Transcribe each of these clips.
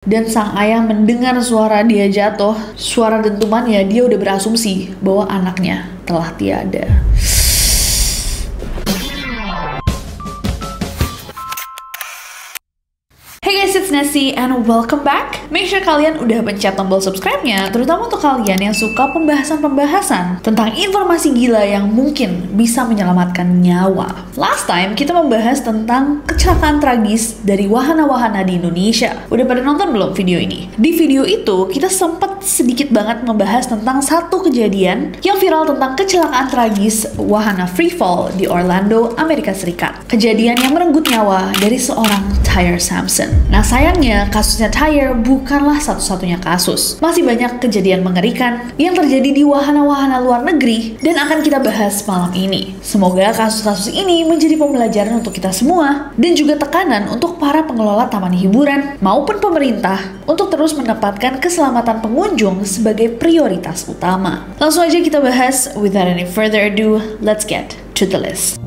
Dan sang ayah mendengar suara dia jatuh, suara dentumannya, dia udah berasumsi bahwa anaknya telah tiada. Hey guys, it's Nessie and welcome back. Make sure kalian udah pencet tombol subscribe-nya, terutama untuk kalian yang suka pembahasan-pembahasan tentang informasi gila yang mungkin bisa menyelamatkan nyawa. Last time kita membahas tentang kecelakaan tragis dari wahana-wahana di Indonesia. Udah pada nonton belum video ini? Di video itu kita sempat sedikit banget membahas tentang satu kejadian yang viral tentang kecelakaan tragis wahana free fall di Orlando, Amerika Serikat. Kejadian yang merenggut nyawa dari seorang Tyre Sampson. Nah sayangnya kasusnya Tyre bukanlah satu-satunya kasus. Masih banyak kejadian mengerikan yang terjadi di wahana-wahana luar negeri dan akan kita bahas malam ini. Semoga kasus-kasus ini menjadi pembelajaran untuk kita semua dan juga tekanan untuk para pengelola taman hiburan maupun pemerintah untuk terus menempatkan keselamatan pengunjung sebagai prioritas utama. Langsung aja kita bahas, without any further ado, let's get to the list.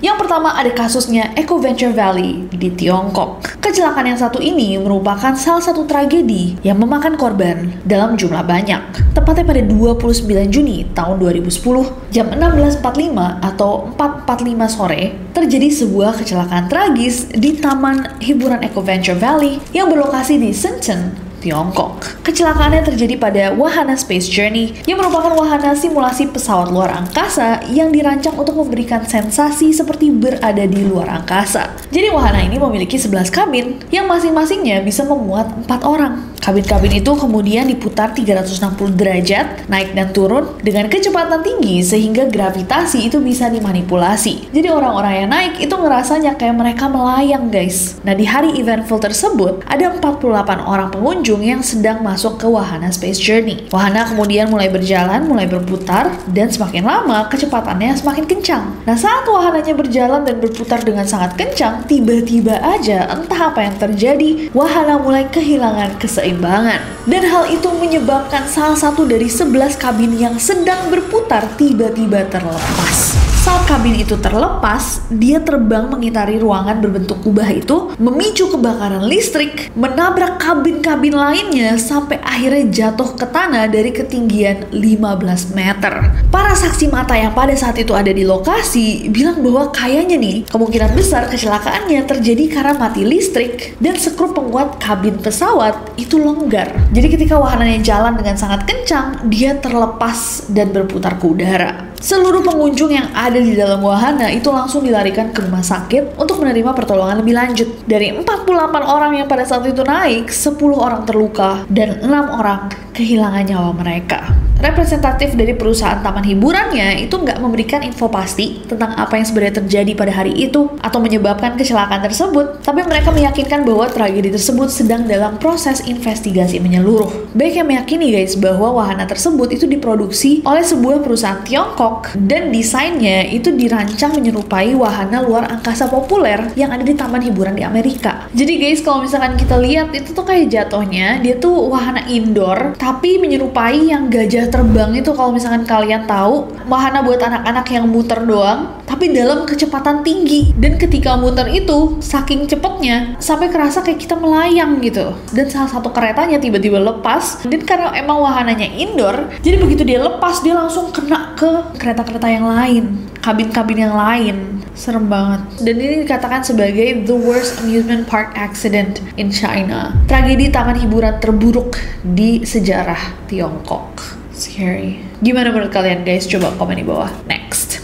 Yang pertama ada kasusnya Eco Venture Valley di Tiongkok. Kecelakaan yang satu ini merupakan salah satu tragedi yang memakan korban dalam jumlah banyak. Tepatnya pada 29 Juni tahun 2010, jam 16.45 atau 4.45 sore, terjadi sebuah kecelakaan tragis di Taman Hiburan Eco Venture Valley yang berlokasi di Shenzhen, Tiongkok. Kecelakaannya terjadi pada wahana Space Journey yang merupakan wahana simulasi pesawat luar angkasa yang dirancang untuk memberikan sensasi seperti berada di luar angkasa. Jadi wahana ini memiliki 11 kabin yang masing-masingnya bisa memuat 4 orang. Kabin-kabin itu kemudian diputar 360 derajat, naik dan turun dengan kecepatan tinggi sehingga gravitasi itu bisa dimanipulasi. Jadi orang-orang yang naik itu ngerasanya kayak mereka melayang guys. Nah di hari eventful tersebut ada 48 orang pengunjung yang sedang masuk ke wahana Space Journey. Wahana kemudian mulai berjalan, mulai berputar, dan semakin lama kecepatannya semakin kencang. Nah saat wahananya berjalan dan berputar dengan sangat kencang, tiba-tiba aja entah apa yang terjadi, wahana mulai kehilangan keseimbangan. Dan hal itu menyebabkan salah satu dari 11 kabin yang sedang berputar tiba-tiba terlepas. Saat kabin itu terlepas, dia terbang mengitari ruangan berbentuk kubah itu, memicu kebakaran listrik, menabrak kabin-kabin lainnya sampai akhirnya jatuh ke tanah dari ketinggian 15 meter. Para saksi mata yang pada saat itu ada di lokasi bilang bahwa kayaknya nih, kemungkinan besar kecelakaannya terjadi karena mati listrik dan skru penguat kabin pesawat itu longgar. Jadi ketika wahananya jalan dengan sangat kencang, dia terlepas dan berputar ke udara. Seluruh pengunjung yang ada di dalam wahana itu langsung dilarikan ke rumah sakit untuk menerima pertolongan lebih lanjut. Dari 48 orang yang pada saat itu naik, 10 orang terluka dan 6 orang kehilangan nyawa mereka. Representatif dari perusahaan taman hiburannya itu nggak memberikan info pasti tentang apa yang sebenarnya terjadi pada hari itu atau menyebabkan kecelakaan tersebut, tapi mereka meyakinkan bahwa tragedi tersebut sedang dalam proses investigasi menyeluruh. Baik yang meyakini guys bahwa wahana tersebut itu diproduksi oleh sebuah perusahaan Tiongkok dan desainnya itu dirancang menyerupai wahana luar angkasa populer yang ada di taman hiburan di Amerika. Jadi guys kalau misalkan kita lihat itu tuh kayak jatuhnya dia tuh wahana indoor tapi menyerupai yang gajah terbang itu. Kalau misalkan kalian tahu, wahana buat anak-anak yang muter doang tapi dalam kecepatan tinggi, dan ketika muter itu saking cepetnya sampai kerasa kayak kita melayang gitu. Dan salah satu keretanya tiba-tiba lepas, dan karena emang wahananya indoor, jadi begitu dia lepas dia langsung kena ke kereta-kereta yang lain, kabin-kabin yang lain. Serem banget. Dan ini dikatakan sebagai the worst amusement park accident in China. Tragedi taman hiburan terburuk di sejarah Tiongkok. Scary. Gimana menurut kalian guys? Coba komen di bawah. Next.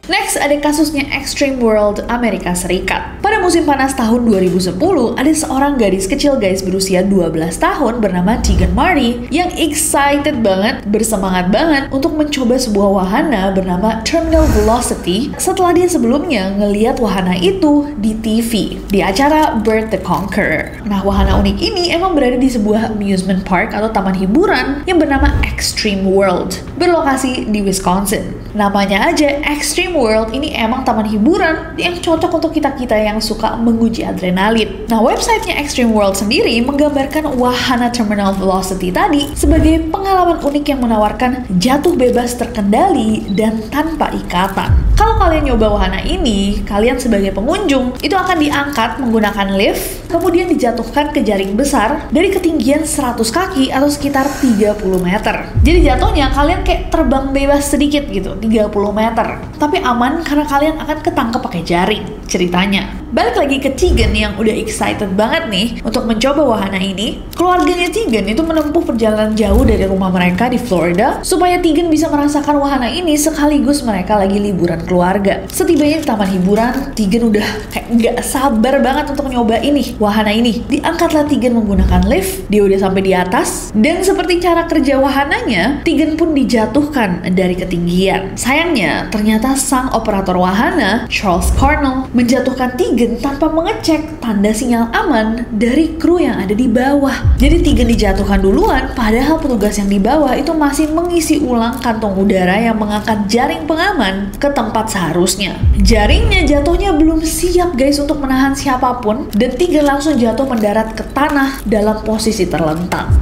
Next ada kasusnya Extreme World Amerika Serikat. Pada musim panas tahun 2010, ada seorang gadis kecil guys berusia 12 tahun bernama Tegan Marty yang excited banget, bersemangat banget untuk mencoba sebuah wahana bernama Terminal Velocity setelah dia sebelumnya ngeliat wahana itu di TV di acara Bert the Conqueror. Nah, wahana unik ini emang berada di sebuah amusement park atau taman hiburan yang bernama Extreme World, berlokasi di Wisconsin. Namanya aja Extreme World, ini emang taman hiburan yang cocok untuk kita-kita yang suka suka menguji adrenalin. Nah, websitenya Extreme World sendiri menggambarkan wahana Terminal Velocity tadi sebagai pengalaman unik yang menawarkan jatuh bebas terkendali dan tanpa ikatan. Kalau kalian nyoba wahana ini, kalian sebagai pengunjung itu akan diangkat menggunakan lift, kemudian dijatuhkan ke jaring besar dari ketinggian 100 kaki atau sekitar 30 meter. Jadi jatuhnya kalian kayak terbang bebas sedikit gitu, 30 meter. Tapi aman karena kalian akan ketangkep pakai jaring ceritanya. Balik lagi ke Tegan yang udah excited banget nih untuk mencoba wahana ini. Keluarganya Tegan itu menempuh perjalanan jauh dari rumah mereka di Florida supaya Tegan bisa merasakan wahana ini sekaligus mereka lagi liburan keluarga. Setibanya di taman hiburan, Tegan udah kayak nggak sabar banget untuk nyoba ini, wahana ini. Diangkatlah Tegan menggunakan lift, dia udah sampai di atas, dan seperti cara kerja wahananya, Tegan pun dijatuhkan dari ketinggian. Sayangnya, ternyata sang operator wahana, Charles Cornell, menjatuhkan Tegan tanpa mengecek tanda sinyal aman dari kru yang ada di bawah. Jadi Tegan dijatuhkan duluan, padahal petugas yang di bawah itu masih mengisi ulang kantong udara yang mengangkat jaring pengaman ke tempat seharusnya. Jaringnya jatuhnya belum siap guys untuk menahan siapapun, dan Tegan langsung jatuh mendarat ke tanah dalam posisi terlentang.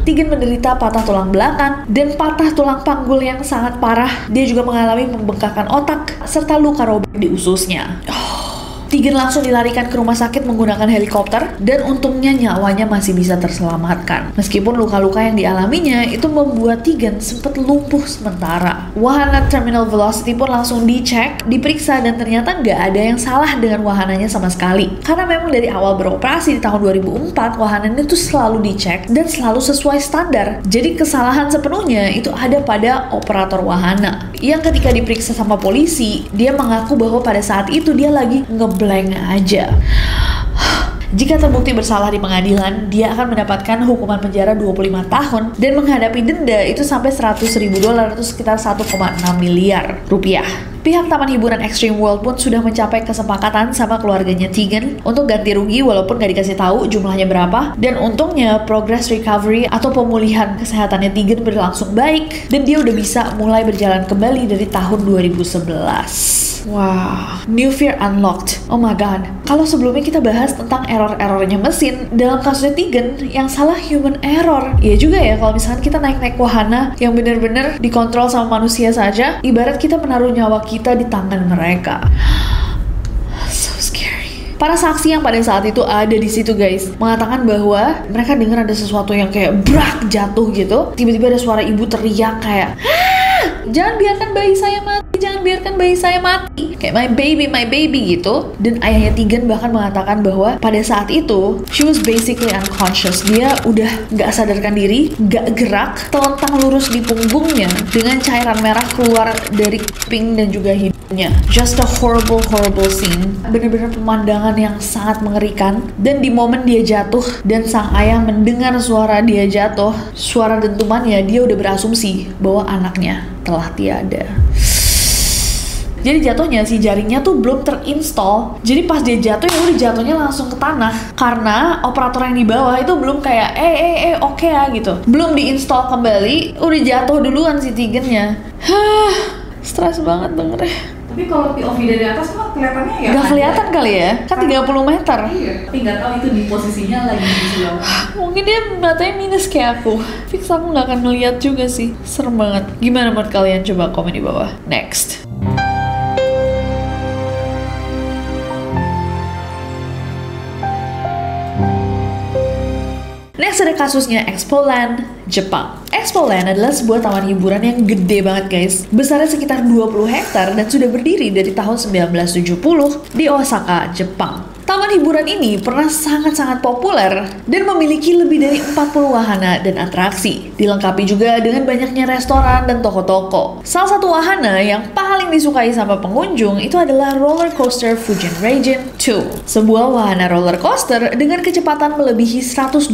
Tegan menderita patah tulang belakang dan patah tulang panggul yang sangat parah. Dia juga mengalami pembengkakan otak serta luka robek di ususnya. Tegan langsung dilarikan ke rumah sakit menggunakan helikopter dan untungnya nyawanya masih bisa terselamatkan. Meskipun luka-luka yang dialaminya itu membuat Tegan sempat lumpuh sementara. Wahana Terminal Velocity pun langsung dicek, diperiksa, dan ternyata nggak ada yang salah dengan wahananya sama sekali. Karena memang dari awal beroperasi di tahun 2004, wahananya itu selalu dicek dan selalu sesuai standar. Jadi kesalahan sepenuhnya itu ada pada operator wahana. Yang ketika diperiksa sama polisi, dia mengaku bahwa pada saat itu dia lagi ngeblank aja. Jika terbukti bersalah di pengadilan, dia akan mendapatkan hukuman penjara 25 tahun dan menghadapi denda itu sampai $100.000 atau sekitar 1,6 miliar rupiah. Pihak Taman Hiburan Extreme World pun sudah mencapai kesepakatan sama keluarganya Tegan untuk ganti rugi walaupun gak dikasih tahu jumlahnya berapa, dan untungnya progress recovery atau pemulihan kesehatannya Tegan berlangsung baik dan dia udah bisa mulai berjalan kembali dari tahun 2011. Wow, new fear unlocked. Oh my god. Kalau sebelumnya kita bahas tentang error-errornya mesin, dalam kasusnya Tegan yang salah human error. Iya juga ya, kalau misalkan kita naik-naik wahana yang benar-benar dikontrol sama manusia saja, ibarat kita menaruh nyawa kita di tangan mereka. So scary. Para saksi yang pada saat itu ada di situ guys mengatakan bahwa mereka dengar ada sesuatu yang kayak brak jatuh gitu. Tiba-tiba ada suara ibu teriak kayak, "Jangan biarkan bayi saya mati, jangan biarkan bayi saya mati." Kayak my baby gitu. Dan ayahnya Tegan bahkan mengatakan bahwa pada saat itu she was basically unconscious. Dia udah gak sadarkan diri, gak gerak, telentang lurus di punggungnya dengan cairan merah keluar dari kuping dan juga hidungnya. Just a horrible scene. Bener-bener pemandangan yang sangat mengerikan. Dan di momen dia jatuh dan sang ayah mendengar suara dia jatuh, suara dentumannya, dia udah berasumsi bahwa anaknya telah tiada. Jadi jatuhnya si jaringnya tuh belum terinstall. Jadi pas dia jatuh ya udah jatuhnya langsung ke tanah. Karena operator yang di bawah itu belum kayak oke ya gitu. Belum diinstal kembali, udah jatuh duluan si Tegannya. Stres banget dengernya. Tapi kalau POV dari atas mah kelihatannya ya gak kelihatan kali ya, kan 30 meter. Iya, tapi gak tahu itu di posisinya lagi di sebelah. Mungkin dia matanya minus kayak aku. Fix aku gak akan ngeliat juga sih. Serem banget. Gimana menurut kalian? Coba komen di bawah. Next. Next ada kasusnya Expoland, Jepang. Expoland adalah sebuah taman hiburan yang gede banget guys. Besarnya sekitar 20 hektar dan sudah berdiri dari tahun 1970 di Osaka, Jepang. Taman hiburan ini pernah sangat-sangat populer dan memiliki lebih dari 40 wahana dan atraksi. Dilengkapi juga dengan banyaknya restoran dan toko-toko. Salah satu wahana yang paling disukai sama pengunjung itu adalah roller coaster Fujin Region 2. Sebuah wahana roller coaster dengan kecepatan melebihi 120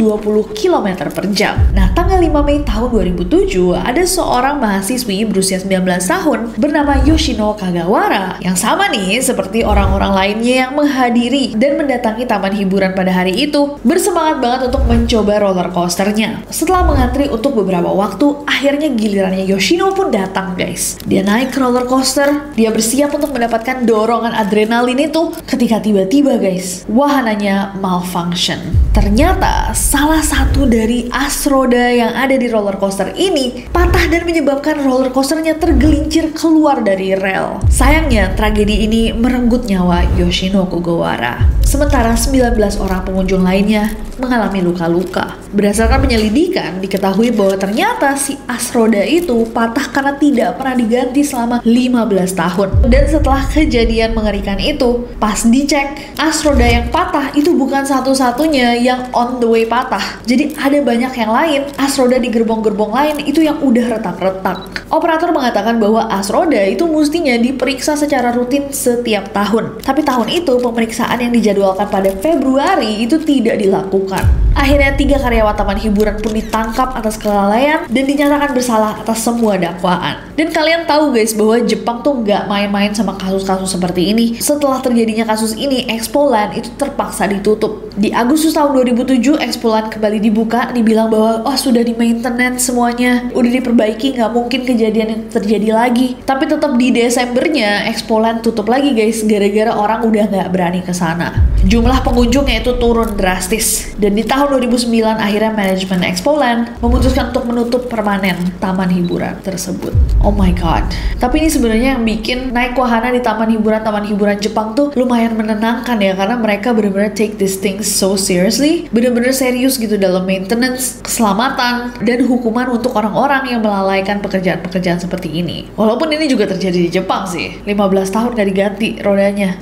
km per jam. Nah, tanggal 5 Mei tahun 2007, ada seorang mahasiswi berusia 19 tahun bernama Yoshino Kagawara yang sama nih seperti orang-orang lainnya yang menghadiri dan mendatangi taman hiburan pada hari itu, bersemangat banget untuk mencoba roller coasternya. Setelah mengantri untuk beberapa waktu, akhirnya gilirannya Yoshino pun datang guys. Dia naik ke roller coaster, dia bersiap untuk mendapatkan dorongan adrenalin itu, ketika tiba-tiba guys, wahananya malfunction. Ternyata salah satu dari as roda yang ada di roller coaster ini patah dan menyebabkan roller coasternya tergelincir keluar dari rel. Sayangnya tragedi ini merenggut nyawa Yoshino Kogawara. Sementara 19 orang pengunjung lainnya mengalami luka-luka. Berdasarkan penyelidikan, diketahui bahwa ternyata si as roda itu patah karena tidak pernah diganti selama 15 tahun. Dan setelah kejadian mengerikan itu, pas dicek, as roda yang patah itu bukan satu-satunya yang on the way patah. Jadi ada banyak yang lain, as roda di gerbong-gerbong lain itu yang udah retak-retak. Operator mengatakan bahwa as roda itu mestinya diperiksa secara rutin setiap tahun. Tapi tahun itu pemeriksaan yang dijadwalkan pada Februari itu tidak dilakukan. Akhirnya 3 karyawan taman hiburan pun ditangkap atas kelalaian dan dinyatakan bersalah atas semua dakwaan. Dan kalian tahu guys bahwa Jepang tuh nggak main-main sama kasus-kasus seperti ini. Setelah terjadinya kasus ini, Expoland itu terpaksa ditutup. Di Agustus tahun 2007, Expoland kembali dibuka, dibilang bahwa sudah di maintenance semuanya, udah diperbaiki, nggak mungkin kejadian yang terjadi lagi. Tapi tetap di Desembernya, Expoland tutup lagi guys, gara-gara orang udah nggak berani ke sana. Jumlah pengunjungnya itu turun drastis. Dan di tahun 2009, akhirnya manajemen Expoland memutuskan untuk menutup permanen taman hiburan tersebut. Oh my god. Tapi ini sebenarnya yang bikin naik wahana di taman hiburan Jepang tuh lumayan menenangkan ya, karena mereka benar-benar take this thing so seriously, benar-benar serius gitu dalam maintenance, keselamatan, dan hukuman untuk orang-orang yang melalaikan pekerjaan-pekerjaan seperti ini. Walaupun ini juga terjadi di Jepang sih, 15 tahun gak diganti rodanya.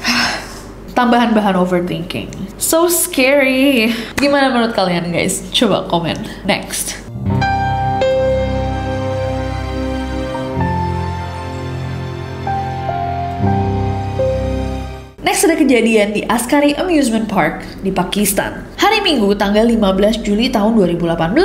Tambahan bahan overthinking. So scary. Gimana menurut kalian guys? Coba komen. Next. Next ada kejadian di Askari Amusement Park di Pakistan. Hari Minggu tanggal 15 Juli tahun 2018,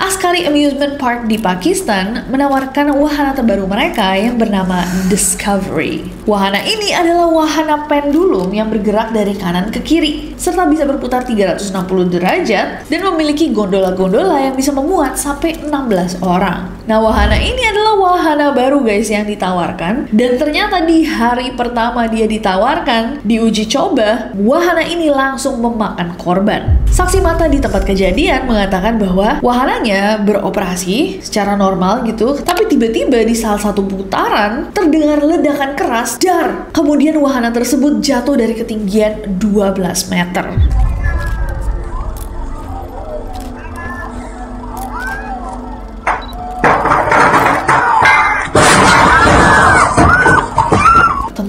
Askari Amusement Park di Pakistan menawarkan wahana terbaru mereka yang bernama Discovery. Wahana ini adalah wahana pendulum yang bergerak dari kanan ke kiri, serta bisa berputar 360 derajat dan memiliki gondola-gondola yang bisa memuat sampai 16 orang. Nah, wahana ini adalah wahana baru guys yang ditawarkan, dan ternyata di hari pertama dia ditawarkan, di uji coba, wahana ini langsung memakan korban. Saksi mata di tempat kejadian mengatakan bahwa wahananya beroperasi secara normal gitu, tapi tiba-tiba di salah satu putaran terdengar ledakan keras, dar! Kemudian wahana tersebut jatuh dari ketinggian 12 meter.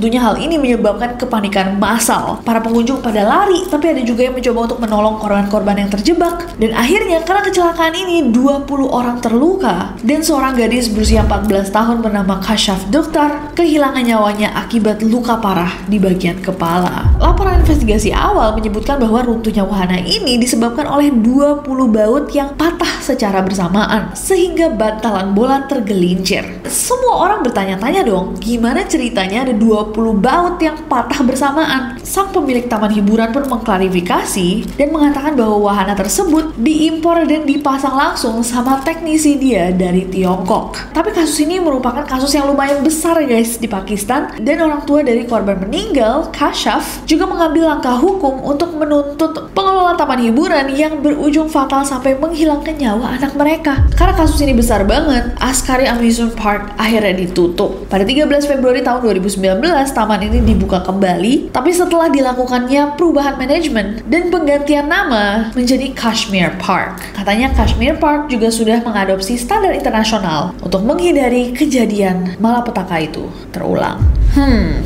Tentunya hal ini menyebabkan kepanikan massal. Para pengunjung pada lari, tapi ada juga yang mencoba untuk menolong korban-korban yang terjebak. Dan akhirnya karena kecelakaan ini 20 orang terluka dan seorang gadis berusia 14 tahun bernama Kashaf Doktar kehilangan nyawanya akibat luka parah di bagian kepala. Laporan investigasi awal menyebutkan bahwa runtuhnya wahana ini disebabkan oleh 20 baut yang patah secara bersamaan sehingga bantalan bola tergelincir. Semua orang bertanya-tanya dong, gimana ceritanya ada 20 baut yang patah bersamaan? Sang pemilik taman hiburan pun mengklarifikasi dan mengatakan bahwa wahana tersebut diimpor dan dipasang langsung sama teknisi dia dari Tiongkok. Tapi kasus ini merupakan kasus yang lumayan besar guys di Pakistan, dan orang tua dari korban meninggal, Kashaf, juga mengambil langkah hukum untuk menuntut pengelola taman hiburan yang berujung fatal sampai menghilangkan nyawa anak mereka. Karena kasus ini besar banget, Askari Amusement Park akhirnya ditutup. Pada 13 Februari tahun 2019, taman ini dibuka kembali, tapi setelah dilakukannya perubahan manajemen dan penggantian nama menjadi Kashmir Park. Katanya Kashmir Park juga sudah mengadopsi standar internasional untuk menghindari kejadian malapetaka itu terulang.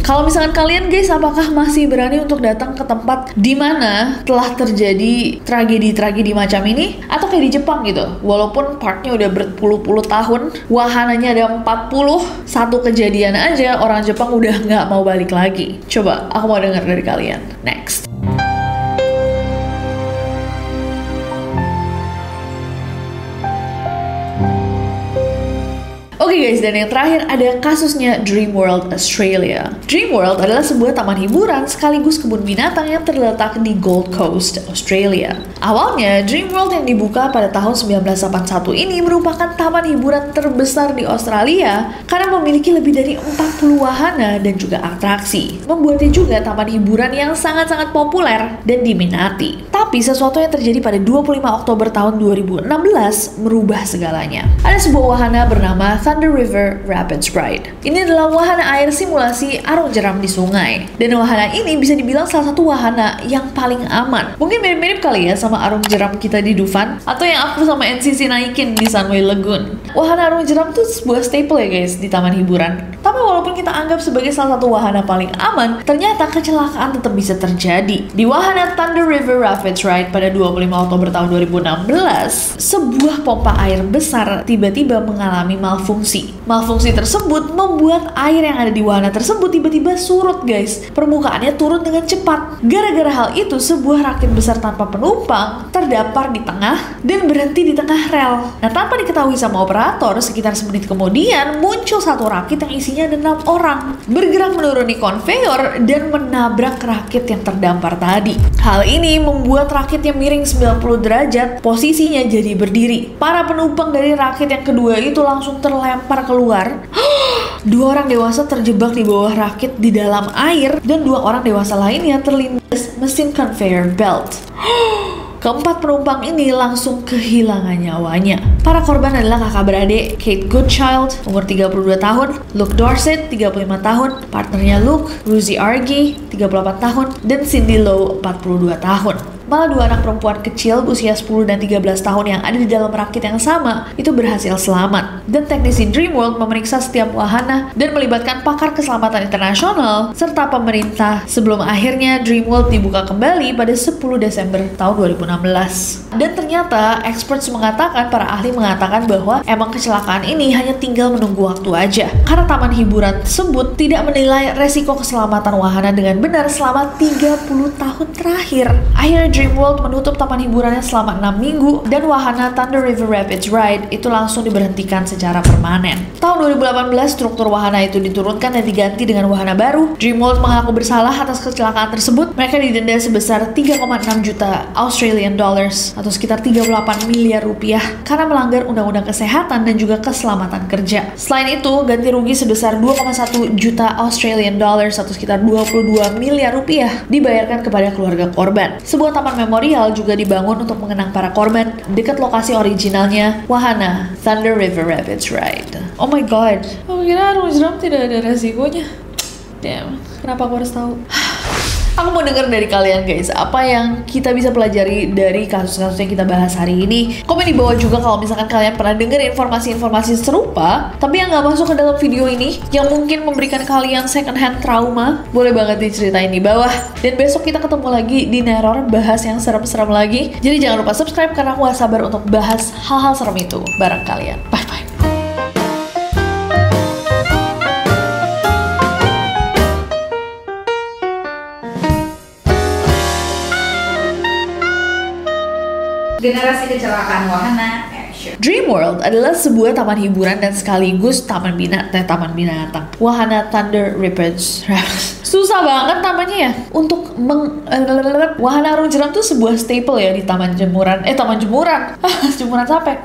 Kalau misalkan kalian guys, apakah masih berani untuk datang ke tempat di mana telah terjadi tragedi-tragedi macam ini? Atau kayak di Jepang gitu, walaupun parknya udah berpuluh-puluh tahun, wahananya ada 40, satu kejadian aja orang Jepang udah nggak mau balik lagi. Coba, aku mau dengar dari kalian. Next. Oke Oke guys, dan yang terakhir ada kasusnya Dreamworld Australia. Dreamworld adalah sebuah taman hiburan sekaligus kebun binatang yang terletak di Gold Coast, Australia. Awalnya, Dreamworld yang dibuka pada tahun 1981 ini merupakan taman hiburan terbesar di Australia karena memiliki lebih dari 40 wahana dan juga atraksi. Membuatnya juga taman hiburan yang sangat-sangat populer dan diminati. Tapi sesuatu yang terjadi pada 25 Oktober tahun 2016 merubah segalanya. Ada sebuah wahana bernama Thunder River Rapids Ride. Ini adalah wahana air simulasi arung jeram di sungai. Dan wahana ini bisa dibilang salah satu wahana yang paling aman. Mungkin mirip-mirip kali ya sama arung jeram kita di Dufan, atau yang aku sama NCC naikin di Sunway Lagoon. Wahana arung jeram tuh sebuah staple ya guys di taman hiburan. Tapi walaupun kita anggap sebagai salah satu wahana paling aman, ternyata kecelakaan tetap bisa terjadi. Di wahana Thunder River Rapids Ride pada 25 Oktober tahun 2016, sebuah pompa air besar tiba-tiba mengalami malfungsi. Malfungsi tersebut membuat air yang ada di wahana tersebut tiba-tiba surut guys. Permukaannya turun dengan cepat. Gara-gara hal itu, sebuah rakit besar tanpa penumpang terdampar di tengah dan berhenti di tengah rel. Nah, tanpa diketahui sama operator, sekitar semenit kemudian muncul satu rakit yang isinya ada 6 orang. Bergerak menuruni konveyor dan menabrak rakit yang terdampar tadi. Hal ini membuat rakitnya miring 90 derajat, posisinya jadi berdiri. Para penumpang dari rakit yang kedua itu langsung terlempar keluar. 2 orang dewasa terjebak di bawah rakit di dalam air dan 2 orang dewasa lainnya terlindas mesin conveyor belt. Keempat penumpang ini langsung kehilangan nyawanya. Para korban adalah kakak beradik Kate Goodchild, umur 32 tahun, Luke Dorset, 35 tahun, partnernya Luke, Rosie Argy, 38 tahun, dan Cindy Lowe, 42 tahun. Malah 2 anak perempuan kecil berusia 10 dan 13 tahun yang ada di dalam rakit yang sama itu berhasil selamat. Dan teknisi Dreamworld memeriksa setiap wahana dan melibatkan pakar keselamatan internasional serta pemerintah sebelum akhirnya Dreamworld dibuka kembali pada 10 Desember tahun 2016. Dan ternyata experts mengatakan, para ahli mengatakan bahwa emang kecelakaan ini hanya tinggal menunggu waktu aja. Karena taman hiburan tersebut tidak menilai resiko keselamatan wahana dengan benar selama 30 tahun terakhir. Akhirnya Dreamworld menutup taman hiburannya selama 6 minggu dan wahana Thunder River Rapids Ride itu langsung diberhentikan secara permanen. Tahun 2018 struktur wahana itu diturunkan dan diganti dengan wahana baru. Dreamworld mengaku bersalah atas kecelakaan tersebut. Mereka didenda sebesar 3,6 juta Australian dollars atau sekitar 38 miliar rupiah karena melanggar undang-undang kesehatan dan juga keselamatan kerja. Selain itu, ganti rugi sebesar 2,1 juta Australian dollars atau sekitar 22 miliar rupiah dibayarkan kepada keluarga korban. Sebuah taman memorial juga dibangun untuk mengenang para korban dekat lokasi originalnya wahana Thunder River Rapids Ride. Oh my god, aku kira arung jeram tidak ada resikonya. Damn, kenapa aku harus tahu? Aku mau denger dari kalian guys, apa yang kita bisa pelajari dari kasus-kasus yang kita bahas hari ini. Komen di bawah juga kalau misalkan kalian pernah denger informasi-informasi serupa tapi yang gak masuk ke dalam video ini, yang mungkin memberikan kalian second hand trauma. Boleh banget diceritain di bawah. Dan besok kita ketemu lagi di Neror, bahas yang serem-serem lagi. Jadi jangan lupa subscribe karena aku gak sabar untuk bahas hal-hal serem itu bareng kalian. Bye-bye. Generasi kecelakaan wahana action. Dreamworld adalah sebuah taman hiburan dan sekaligus taman binatang. Wahana Thunder Rapids. Susah banget namanya ya. Untuk wahana arung jeram tuh sebuah staple ya di taman jemuran. Taman jemuran. Jemuran sampai.